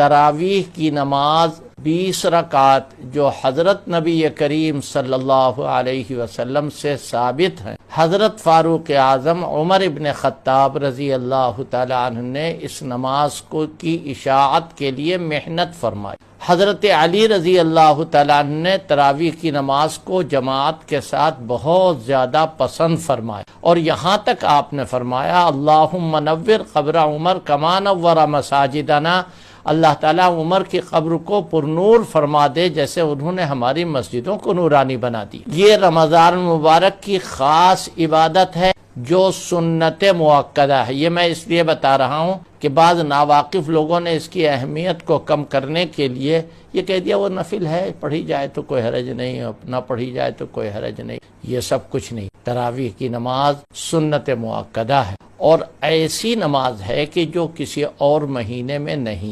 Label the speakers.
Speaker 1: तरावीह की नमाज 20 रकात जो हज़रत नबी करीम सल्लल्लाहु अलैहि वसल्लम से साबित है, हज़रत फ़ारूक आज़म उमर इब्न ख़त्ताब रज़ी अल्लाह तआला अन्हु ने इस नमाज को की इशाअत के लिए मेहनत फरमाई। हज़रत अली रज़ी अल्लाह तआला अन्हु ने तरावीह की नमाज को जमात के साथ बहुत ज़्यादा पसंद फरमाया और यहाँ तक आपने फरमाया, अल्लाहुम्मा नव्विर क़ब्र उमर कमा नव्वरा मसाजिदना, अल्लाह ताला उमर की कब्र को पुरनूर फरमा दे जैसे उन्होंने हमारी मस्जिदों को नूरानी बना दी। ये रमज़ान मुबारक की ख़ास इबादत है जो सुन्नत मुअक्कदा है। ये मैं इसलिए बता रहा हूँ कि बाज़ नावाकिफ लोगों ने इसकी अहमियत को कम करने के लिए ये कह दिया वो नफिल है, पढ़ी जाए तो कोई हरज नहीं, ना पढ़ी जाए तो कोई हरज नहीं। ये सब कुछ नहीं। तरावीह की नमाज सुन्नत मुअक्कदा है और ऐसी नमाज है कि जो किसी और महीने में नहीं।